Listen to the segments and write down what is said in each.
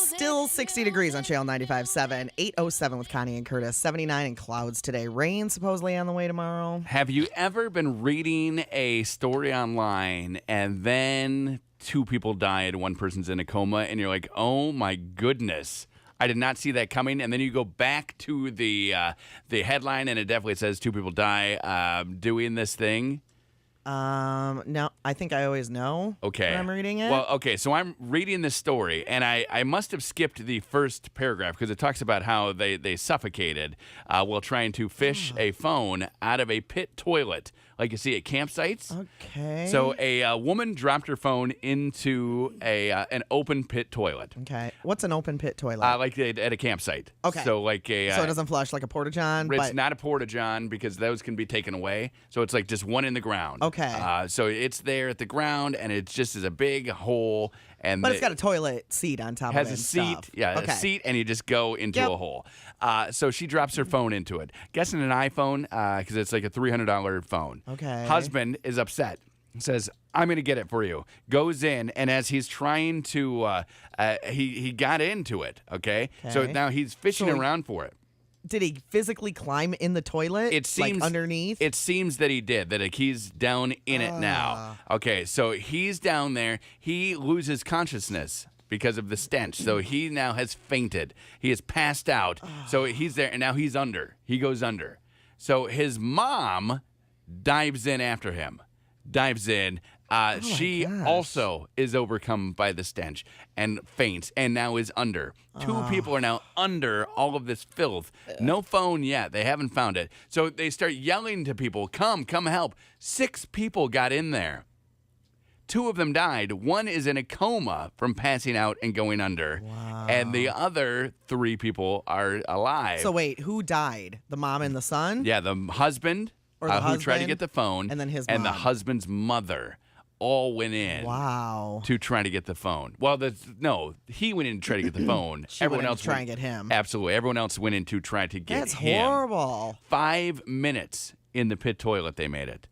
still 60 degrees on Channel 95.7. 8:07 with Connie and Curtis. 79 in clouds today. Rain supposedly on the way tomorrow. Have you ever been reading a story online and then two people died, one person's in a coma, and you're like, oh my goodness, I did not see that coming. And then you go back to the headline and it definitely says two people die doing this thing? No, I think I always know when I'm reading it. Well, okay, so I'm reading this story, and I must have skipped the first paragraph because it talks about how they suffocated while trying to fish a phone out of a pit toilet, like you see at campsites. Okay. So a woman dropped her phone into an open pit toilet. Okay. What's an open pit toilet? Like at a campsite. Okay. So like a... so it doesn't flush like a porta-john? It's not a porta-john because those can be taken away. So it's like just one in the ground. Okay. So it's there at the ground, and it just is a big hole. But it's got a toilet seat on top of it. Has a seat, stuff. yeah, Okay. a seat, and you just go into a hole. So she drops her phone into it. Guessing an iPhone because it's like a $300 phone. Okay. Husband is upset. Says, I'm going to get it for you. Goes in, and as he's trying to, he got into it, okay? So now he's fishing around for it. Did he physically climb in the toilet? It seems like underneath. It seems that he did. That he's down in it now. Okay, so he's down there. He loses consciousness because of the stench. So he now has fainted. He has passed out. So he's there, and now he's under. He goes under. So his mom dives in after him. Dives in. She also is overcome by the stench and faints and now is under. Two people are now under all of this filth. No phone yet. They haven't found it. So they start yelling to people, come help. 6 people got in there. 2 of them died. 1 is in a coma from passing out and going under. Wow. And the other 3 people are alive. So wait, who died? The mom and the son? Yeah, the husband or the who tried to husband, get the phone. and then his and mom. the husband's mother. All went in to try to get the phone. Well, he went in to try to get the phone. Everyone else try and get him. Absolutely. Everyone else went in to try to get him. That's horrible. 5 minutes in the pit toilet they made it.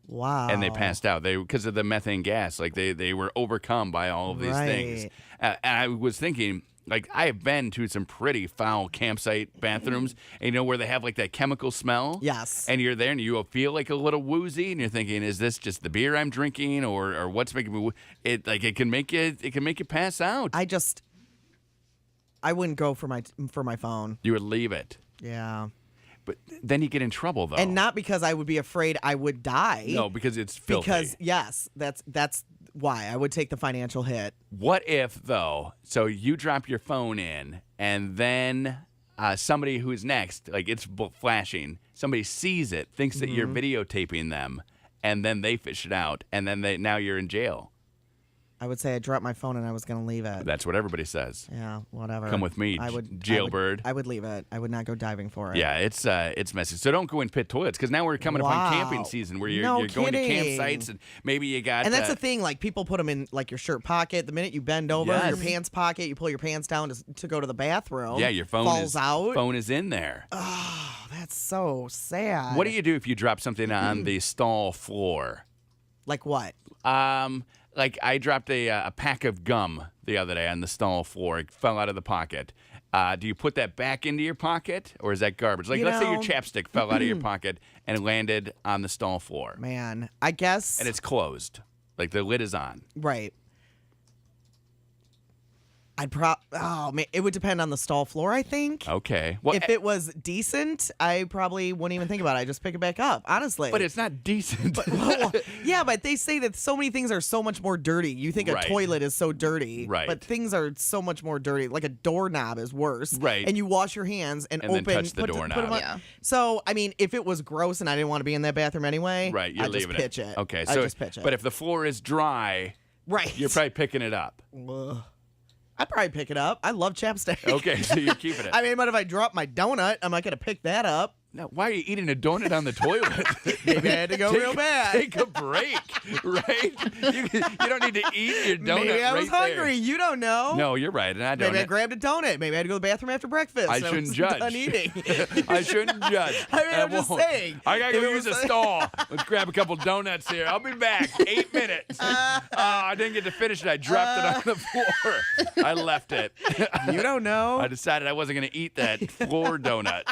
Wow. And they passed out. Because of the methane gas. Like they were overcome by all of these things. And I was thinking, like, I have been to some pretty foul campsite bathrooms, and where they have like that chemical smell. Yes. And you're there, and you feel like a little woozy, and you're thinking, is this just the beer I'm drinking, or what's making me? It can make you pass out. I wouldn't go for my phone. You would leave it. Yeah. But then you get in trouble, though. And not because I would be afraid I would die. No, because it's filthy. Because, yes, that's why I would take the financial hit. What if, though, so you drop your phone in, and then somebody who's next, like it's flashing, somebody sees it, thinks that you're videotaping them, and then they fish it out, and then now you're in jail. I would say I dropped my phone and I was going to leave it. That's what everybody says. Yeah, whatever. Come with me, jailbird. I would leave it. I would not go diving for it. Yeah, it's messy. So don't go in pit toilets, because now we're coming upon camping season where you're going to campsites, and maybe you got... And that's the thing, like people put them in like your shirt pocket. The minute you bend over, your pants pocket, you pull your pants down to go to the bathroom. Yeah, your phone falls out. Phone is in there. Oh, that's so sad. What do you do if you drop something on the stall floor? Like what? Like I dropped a pack of gum the other day on the stall floor. It fell out of the pocket. Do you put that back into your pocket, or is that garbage? Like, let's say your chapstick fell out of your pocket and landed on the stall floor. Man, I guess. And it's closed. Like the lid is on. Right. It would depend on the stall floor, I think. Okay. Well, if it was decent, I probably wouldn't even think about it. I just pick it back up, honestly. But it's not decent. Yeah, but they say that so many things are so much more dirty. You think a toilet is so dirty, but things are so much more dirty. Like a doorknob is worse. Right. And you wash your hands and open. Then touch the doorknob. Yeah. So, I mean, if it was gross and I didn't want to be in that bathroom anyway, I'd just pitch it. Okay, so I just pitch it. But if the floor is dry, you're probably picking it up. I'd probably pick it up. I love chapstick. Okay, so you're keeping it. I mean, but if I drop my donut, am I going to pick that up? Now, why are you eating a donut on the toilet? Maybe I had to go real bad. Take a break, right? You don't need to eat your donut. Maybe I was hungry. There. You don't know. No, you're right. And I don't. Maybe I grabbed a donut. Maybe I had to go to the bathroom after breakfast. I shouldn't judge. Done eating. I shouldn't judge. I mean, I'm just saying. I gotta go use a stall. Let's grab a couple donuts here. I'll be back. 8 minutes. I didn't get to finish it. I dropped it on the floor. I left it. You don't know. I decided I wasn't gonna eat that floor donut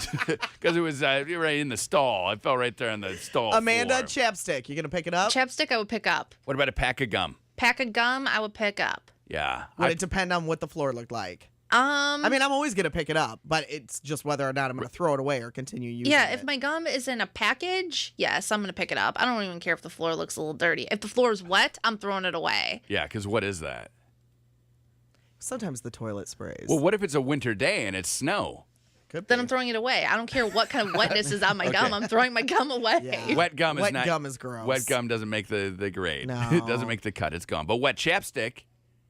because it was right in the stall. I fell right there on the stall. Amanda, floor. chapstick. You gonna pick it up? Chapstick, I would pick up. What about a pack of gum? Pack of gum, I would pick up. Yeah. Would it depend on what the floor looked like? I mean, I'm always gonna pick it up, but it's just whether or not I'm gonna throw it away or continue using it. Yeah, if my gum is in a package, yes, I'm gonna pick it up. I don't even care if the floor looks a little dirty. If the floor is wet, I'm throwing it away. Yeah, because what is that? Sometimes the toilet sprays. Well, what if it's a winter day and it's snow? Then I'm throwing it away. I don't care what kind of wetness is on my gum. I'm throwing my gum away. Yeah. Wet gum is not. Gum is gross. Wet gum doesn't make the grade. No. It doesn't make the cut. It's gone. But wet chapstick,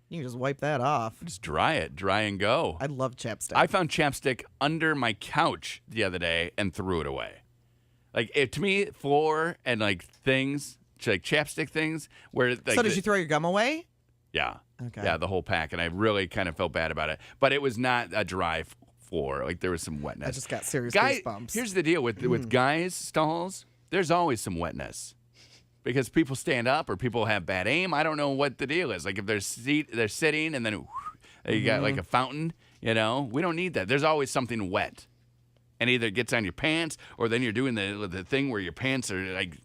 you can just wipe that off. just dry it. Dry and go. I love chapstick. I found chapstick under my couch the other day and threw it away. Like, to me, floor and, like, things, like chapstick things, where... Like, so did you throw your gum away? Yeah. Okay. Yeah, the whole pack. And I really kind of felt bad about it. But it was not a dry floor. Like, there was some wetness. I just got serious Guy, goosebumps. here's the deal with guys' stalls. There's always some wetness because people stand up or people have bad aim. I don't know what the deal is. Like if they're sitting and then you got like a fountain. You know, we don't need that. There's always something wet, and either it gets on your pants or then you're doing the thing where your pants are like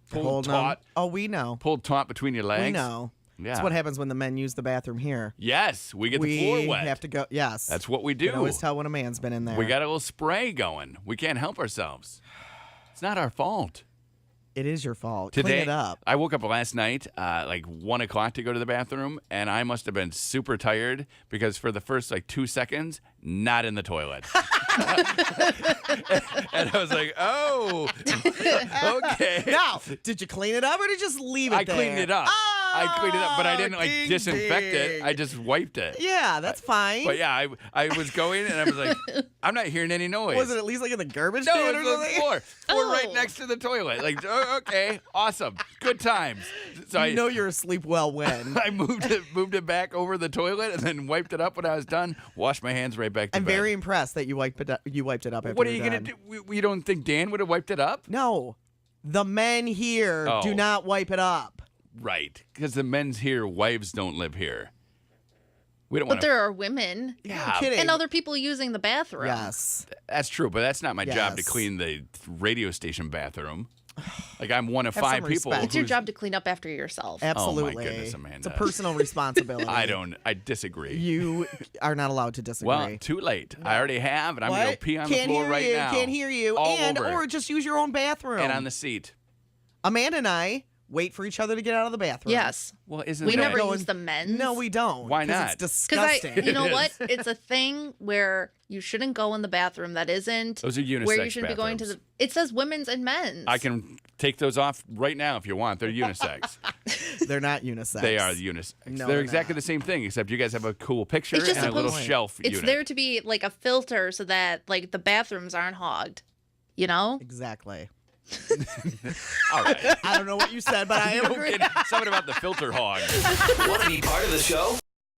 pulled taut. Oh, we know. Pulled taut between your legs. We know. Yeah. That's what happens when the men use the bathroom here. Yes, we get the floor wet. We have to go. Yes. That's what we do. You can always tell when a man's been in there. We got a little spray going. We can't help ourselves. It's not our fault. It is your fault. Today, Clean it up. I woke up last night, like 1 o'clock to go to the bathroom, and I must have been super tired because for the first like 2 seconds, not in the toilet. And I was like, oh, okay. Now, did you clean it up or did you just leave it there? I cleaned it up. I cleaned it up, but I didn't like ding, disinfect ding. it. I just wiped it. Yeah, that's fine. But yeah, I was going and I was like, I'm not hearing any noise. Was it at least like in the garbage No, can it or was on the something? floor right next to the toilet. Like, okay, awesome, good times. So You know you're asleep well when. I moved it back over the toilet and then wiped it up when I was done. Washed my hands right back to I'm bed. very impressed that you wiped it up after What are you're you gonna done. do? You don't think Dan would have wiped it up? No. The men here Oh. do not wipe it up. Right, because the men's here, wives don't live here. We don't want But there are women Yeah, kidding. and other people using the bathroom. Yes. that's true, but that's not my job to Yes. clean the radio station bathroom. Like I'm one of Have 5 some people. respect. It's your who's- job to clean up after yourself. Absolutely. Oh, my goodness, Amanda. It's a personal responsibility. I disagree. You are not allowed to disagree. Well, too late. I already have, and I'm going to What? go pee on Can't the floor hear right you. now. Can't hear you. All and over. or just use your own bathroom. And on the seat. Amanda and I wait for each other to get out of the bathroom. Yes. Well, isn't We that... never Go use in- the men's. No, we don't. Why 'cause not? It's Because disgusting. you know It what? is. It's a thing where you shouldn't go in the bathroom that isn't. Those are unisex Where you shouldn't be going to bathrooms. the. It says women's and men's. I can take those off right now if you want. They're unisex. They're not unisex. They are unisex. No, they're they're exactly not. the same thing, except you guys have a cool picture It's just and a little supposed- shelf It's unit. there to be like a filter so that like the bathrooms aren't hogged. You know. Exactly. All right. I don't know what you said, but I am No agreeing. kidding. Something about the filter hog. Want to be part of the show?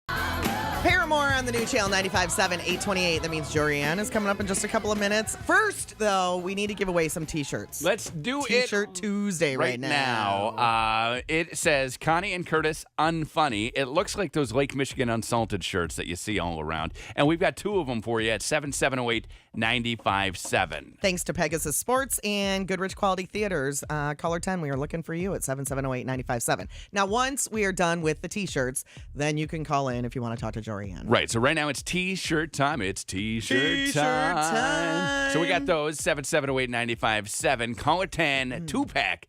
Paramore on the new channel 95.7, 828. That means Jorianne is coming up in just a couple of minutes. First, though, we need to give away some T-shirts. Let's do T-shirt it Tuesday right now. It says Connie and Curtis unfunny. It looks like those Lake Michigan unsalted shirts that you see all around. And we've got 2 of them for you at 7708-957. Thanks to Pegasus Sports and Goodrich Quality Theaters. Caller 10, we are looking for you at 7708-957. Now, once we are done with the T-shirts, then you can call in if you want to talk to Jorianne. Right, so right now it's T-shirt time. It's T-shirt T-shirt time. So we got those, 7708-957. Caller 10, 2-pack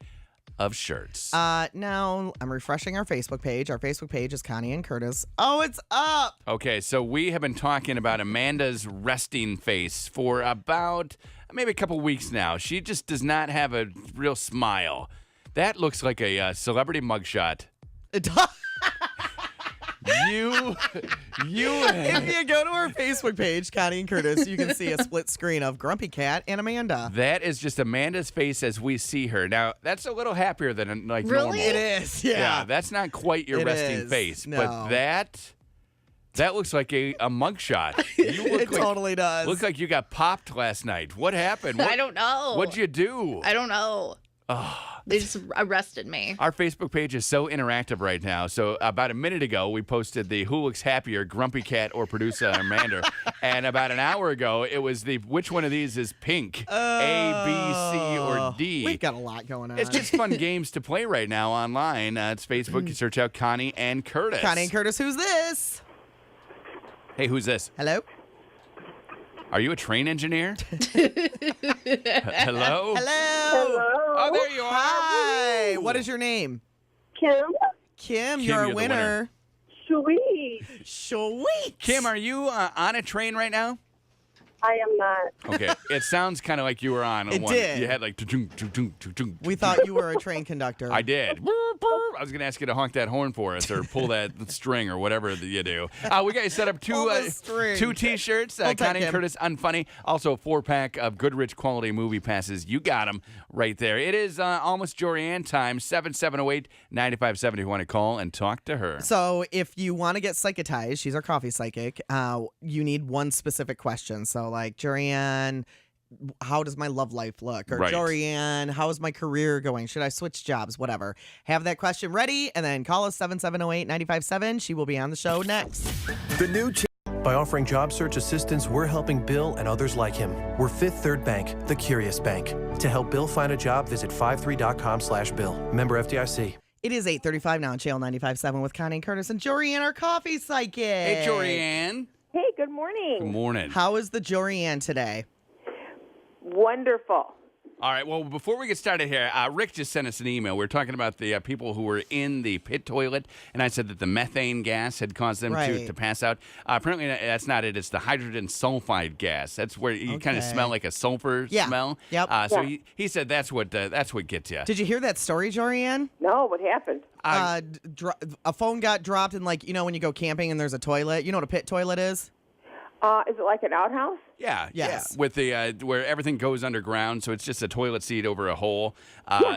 of shirts. Now, I'm refreshing our Facebook page. Our Facebook page is Connie and Curtis. Oh, it's up! Okay, so we have been talking about Amanda's resting face for about maybe a couple weeks now. She just does not have a real smile. That looks like a celebrity mugshot. If you go to our Facebook page, Connie and Curtis, you can see a split screen of Grumpy Cat and Amanda. That is just Amanda's face as we see her. Now, that's a little happier than like Really? normal. It is, yeah. Yeah, that's not quite your It resting is. face. No. But that looks like a mugshot. You look It totally does. Look like you got popped last night. What happened? I don't know. What'd you do? I don't know. They just arrested me. Our Facebook page is so interactive right now. So about a minute ago, we posted the Who Looks Happier, Grumpy Cat or Producer Amanda. And about an hour ago, it was the which one of these is pink? A, B, C, or D? We've got a lot going on. It's just fun games to play right now online. It's Facebook. You search out Connie and Curtis. Connie and Curtis, who's this? Hey, who's this? Hello? Are you a train engineer? Hello? Hello? Oh, there you are. Hi. Woo. What is your name? Kim, Kim, Kim, you're a you're the winner. sweet. Sweet. Kim, are you on a train right now? I am not. Okay. It sounds kind of like you were on It one. did. You had like... We thought you were a train conductor. I did. I was going to ask you to honk that horn for us or pull that string or whatever that you do. We got you set up Pull the string. two T-shirts, Hold tight, Connie and Kim. Curtis Unfunny. Also a 4-pack of Goodrich quality movie passes. You got them right there. It is almost Jorianne time, 7708-9570 if you want to call and talk to her. So if you want to get psychotized, she's our coffee psychic, you need one specific question. So like, Jorianne, how does my love life look? Or Right. Jorianne, how is my career going? Should I switch jobs? Whatever. Have that question ready and then call us 7708-957. She will be on the show next. The new By offering job search assistance, we're helping Bill and others like him. We're Fifth Third Bank, the curious bank. To help Bill find a job, visit 53.com/Bill. Member FDIC. It is 8:35 now on Channel 95.7 with Connie and Curtis and Jorianne, our coffee psychic. Hey, Jorianne. Hey, good morning. Good morning. How is the Jorianne today? Wonderful. All right, well, before we get started here, Rick just sent us an email. We were talking about the people who were in the pit toilet, and I said that the methane gas had caused them Right. to pass out. Apparently, that's not it. It's the hydrogen sulfide gas. That's where you kind of Okay. smell like a sulfur Yeah. smell. Yep. So Yeah. he said that's what gets you. Did you hear that story, Jorianne? No, what happened? A phone got dropped in, like, you know, when you go camping and there's a toilet. You know what a pit toilet is? Is it like an outhouse? Yeah, Yes. yeah. With the where everything goes underground, so it's just a toilet seat over a hole.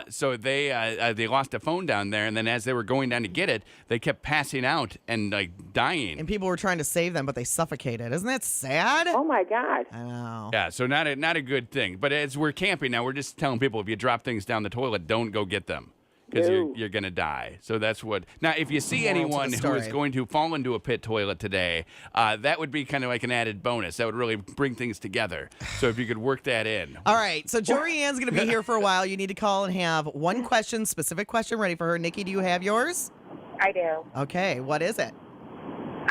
So they lost a phone down there, and then as they were going down to get it, they kept passing out and like dying. And people were trying to save them, but they suffocated. Isn't that sad? Oh my God. I know. Yeah, so not a good thing. But as we're camping now, we're just telling people if you drop things down the toilet, don't go get them because No. you're going to die. So that's what. Now, if you see Moral to the anyone who is story. going to fall into a pit toilet today, that would be kind of like an added bonus. That would really bring things together. So if you could work that in. All right, so Jorianne's going to be here for a while. You need to call and have one question, specific question ready for her. Nikki, do you have yours? I do. Okay, what is it?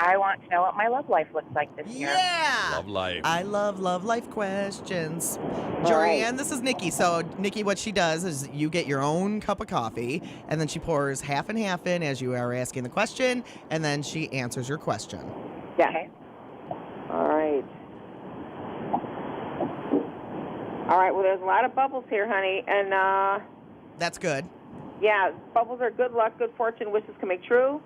I want to know what my love life looks like this year. Yeah! Love life. I love life questions. right. Jorianne, this is Nikki. So, Nikki, what she does is you get your own cup of coffee, and then she pours half and half in as you are asking the question, and then she answers your question. Yeah. Okay. All right. All right. Well, there's a lot of bubbles here, honey, and That's good. yeah, bubbles are good luck, good fortune, wishes coming true.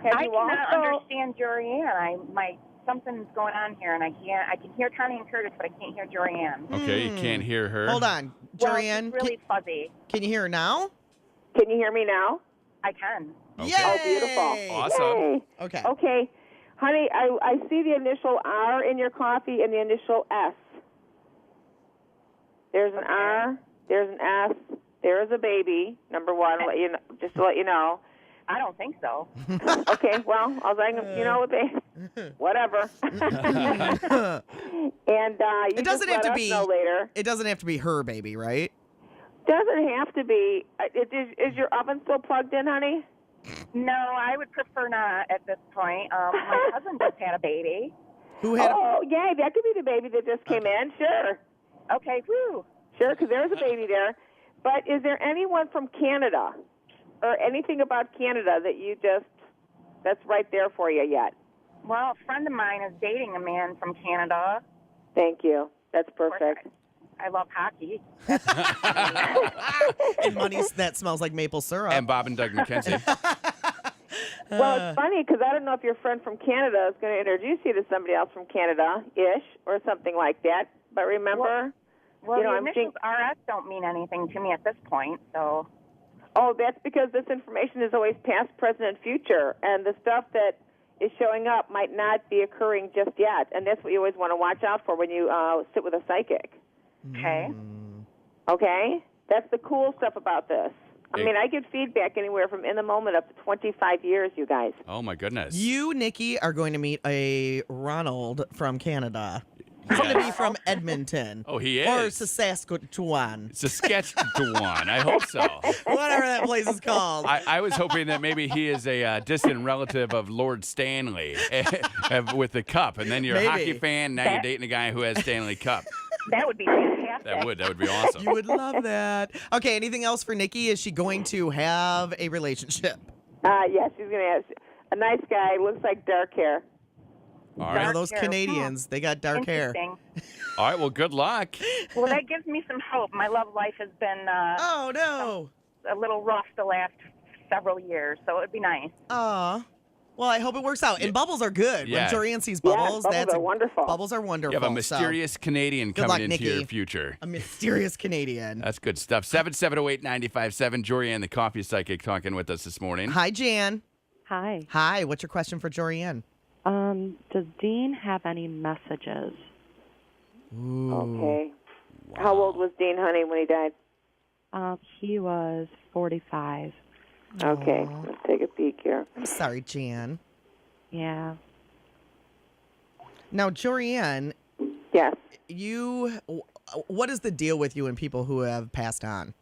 Have I you cannot also? understand Jorianne. Something's going on here, and I can hear Connie and Curtis, but I can't hear Jorianne. Okay, you can't hear her. Hold on. Well, Jorianne, it's really fuzzy. can you hear her now? Can you hear me now? I can. Okay. Yay! Oh, beautiful. Awesome. Yay. Okay. Okay. Honey, I see the initial R in your coffee and the initial S. There's an R, there's an S, there is a baby, number one, just to let you know. I don't think so. Okay, well, I was like, whatever. And you It doesn't just have let to us be. know later. It doesn't have to be her baby, right? Doesn't have to be. Is your oven still plugged in, honey? No, I would prefer not at this point. My cousin just had a baby. Who had? Oh, yay, that could be the baby that just came in. Sure. Okay, woo. Sure, because there's a baby there. But is there anyone from Canada or anything about Canada that that's right there for you yet? Well, a friend of mine is dating a man from Canada. Thank you. That's Of course, perfect. I love hockey. And money that smells like maple syrup. And Bob and Doug McKenzie. Well, it's funny because I don't know if your friend from Canada is going to introduce you to somebody else from Canada-ish or something like that. But remember, Well, you know, the I'm initials RS don't mean anything to me at this point, so. Oh, that's because this information is always past, present, and future, and the stuff that is showing up might not be occurring just yet, and that's what you always want to watch out for when you sit with a psychic. Okay. Okay? That's the cool stuff about this. I mean, I get feedback anywhere from in the moment up to 25 years, you guys. Oh, my goodness. You, Nikki, are going to meet a Ronald from Canada. He's going to be from Edmonton. Oh, he Or is. Saskatchewan. Saskatchewan. I hope so. Whatever that place is called. I was hoping that maybe he is a distant relative of Lord Stanley with the cup, and then you're a Maybe. hockey fan. Now you're dating a guy who has Stanley Cup. That would be fantastic. That would be awesome. You would love that. Okay, anything else for Nikki? Is she going to have a relationship? Yes, she's going to have a nice guy, looks like dark hair. All One right. of those hair. Canadians, they got dark hair. Interesting. All right. Well, good luck. Well, that gives me some hope. My love life has been Oh, no. a little rough the last several years, so it would be nice. Aw. Well, I hope it works out. And bubbles are good. Yeah. When Jorianne sees Yeah, bubbles, bubbles are wonderful. Bubbles are wonderful. You have a so- mysterious Canadian Good coming luck, into your Nikki. future. a mysterious Canadian. That's good stuff. 770-895-7. Jorianne the Coffee Psychic talking with us this morning. Hi, Jan. Hi. Hi. What's your question for Jorianne? Does Dean have any messages? Okay. How old was Dean, honey, when he died? He was 45. Okay, let's take a peek here. I'm sorry, Jan. Yeah. Now, Jorianne, Yes. what is the deal with you and people who have passed on?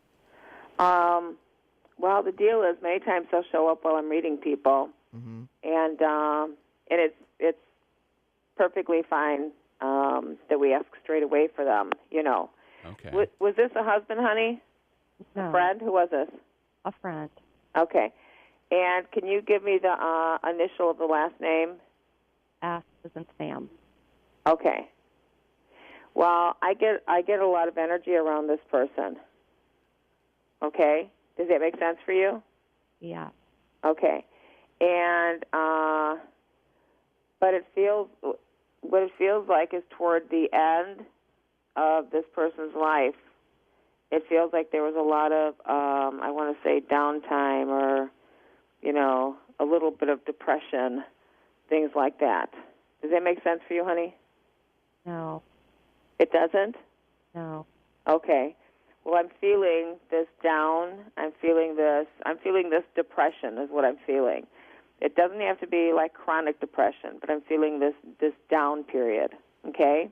Well, the deal is many times they'll show up while I'm reading people, and it's perfectly fine that we ask straight away for them. You know. Okay. Was this a husband, honey? No. Friend? Who was this? A friend. Okay. And can you give me the initial of the last name? S as in Sam. Okay. Well, I get a lot of energy around this person. Okay? Does that make sense for you? Yeah. Okay. And but what it feels like is toward the end of this person's life. It feels like there was a lot of I want to say downtime or a little bit of depression, things like that. Does that make sense for you, honey? No. It doesn't? No. Okay. Well, I'm feeling this down. I'm feeling this depression is what I'm feeling. It doesn't have to be like chronic depression, but I'm feeling this down period, okay?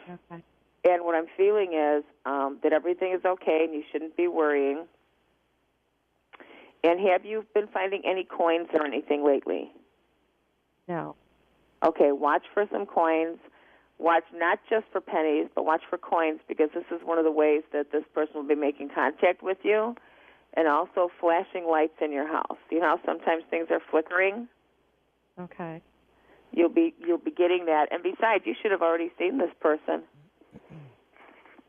Okay. And what I'm feeling is that everything is okay and you shouldn't be worrying. And have you been finding any coins or anything lately? No. Okay, watch for some coins. Watch not just for pennies, but watch for coins because this is one of the ways that this person will be making contact with you. And also flashing lights in your house. You know how sometimes things are flickering? Okay. You'll be getting that. And besides, you should have already seen this person.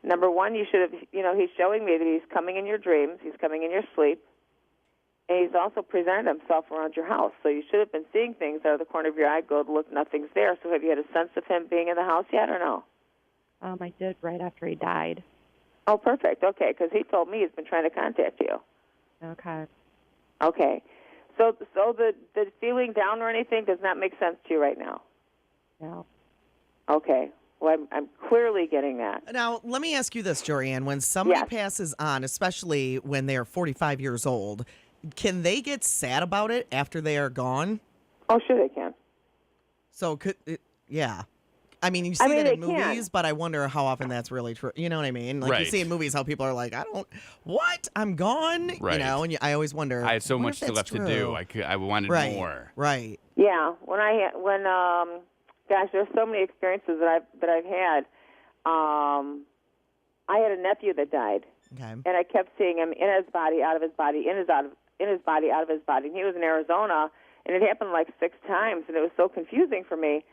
Number one, you should have, he's showing me that he's coming in your dreams. He's coming in your sleep. And he's also presented himself around your house. So you should have been seeing things out of the corner of your eye. Go to look, nothing's there. So have you had a sense of him being in the house yet or no? I did right after he died. Oh, perfect. Okay, because he told me he's been trying to contact you. Okay. Okay. So the feeling down or anything does not make sense to you right now? No. Okay. Well, I'm clearly getting that. Now, let me ask you this, Jorianne. When somebody Yes. passes on, especially when they're 45 years old, can they get sad about it after they are gone? Oh, sure they can. So, yeah. I mean, you see that they in movies, can. but I wonder how often that's really true. You know what I mean? Like, you Right. see in movies how people are like, what? I'm gone? Right. You know, and I always wonder. I had so wonder much if still that's left to do. true. I wanted Right. more. Right. Yeah. Gosh, there's so many experiences that I've had. I had a nephew that died, Okay. and I kept seeing him in his body, out of his body, in his body, out of his body. And he was in Arizona, and it happened like 6 times, and it was so confusing for me.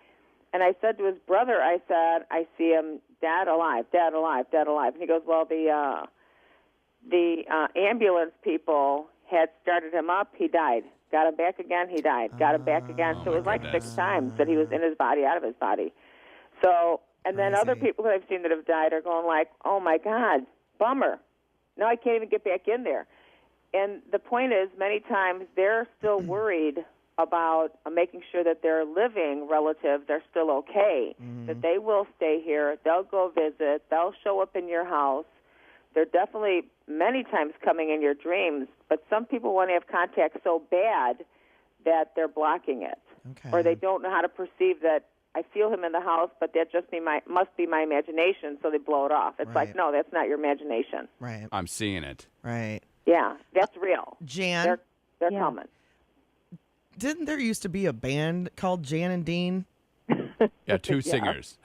And I said to his brother, I said, I see him dead, alive, dead, alive, dead, alive. And he goes, well, the ambulance people had started him up. He died. Got him back again, he died. Got him back again. So it was like goodness. 6 times that he was in his body, out of his body. So, and then other Crazy. people that I've seen that have died are going like, oh my God, bummer. Now I can't even get back in there. And the point is, many times they're still worried about making sure that their living relatives are still okay, that they will stay here, they'll go visit, they'll show up in your house. They're definitely many times coming in your dreams, but some people want to have contact so bad that they're blocking it. Okay. Or they don't know how to perceive that I feel him in the house, but that just must be my imagination, so they blow it off. It's Right. like, no, that's not your imagination. Right. I'm seeing it. Right. Yeah, that's real. Jan, They're Yeah. coming. didn't there used to be a band called Jan and Dean? Yeah, two singers.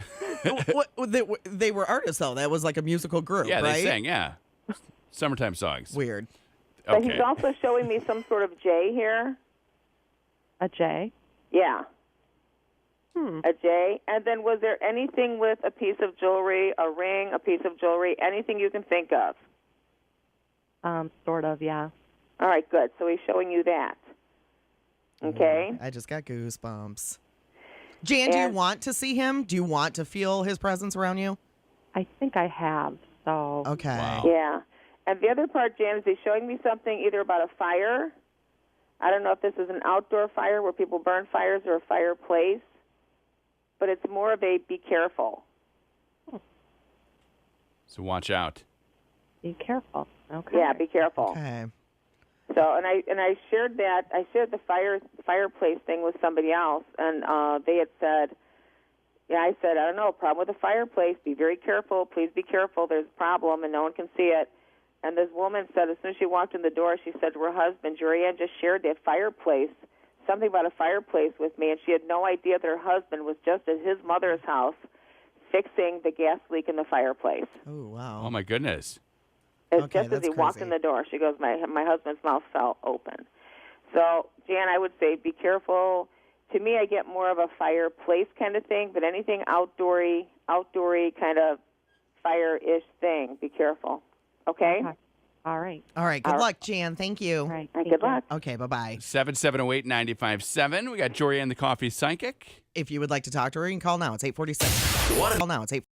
They were artists, though. That was like a musical group, Yeah, right? they sang, yeah. Summertime songs. Weird. But Okay. he's also showing me some sort of J here. A J? Yeah. A J. And then was there anything with a piece of jewelry, a ring, a piece of jewelry, anything you can think of? Sort of, yeah. All right, good. So he's showing you that. Okay? I just got goosebumps. Jan, do you And- want to see him? Do you want to feel his presence around you? I think I have, so. Okay. Wow. Yeah. And the other part, Jan, is he's showing me something either about a fire. I don't know if this is an outdoor fire where people burn fires or a fireplace, but it's more of a be careful. So watch out. Be careful. Okay. Yeah, be careful. Okay. So, and I shared the fireplace thing with somebody else, and they had said, yeah, I said, I don't know, problem with the fireplace. Be very careful. Please be careful. There's a problem, and no one can see it. And this woman said, as soon as she walked in the door, she said to her husband, Jorianne just shared that fireplace, something about a fireplace with me, and she had no idea that her husband was just at his mother's house fixing the gas leak in the fireplace. Oh, wow. Oh, my goodness. It's Okay, just as that's he walked crazy. in the door, she goes, my husband's mouth fell open. So, Jan, I would say be careful. To me, I get more of a fireplace kind of thing, but anything outdoory kind of fire-ish thing, be careful. Okay? Okay. All right. All right. Good luck, Jan. Thank you. All right. All right, Thank good you. luck. Okay. Bye-bye. 770-895-7. We got Jorianne the Coffee Psychic. If you would like to talk to her, you can call now. It's 846. What Call now. It's 846.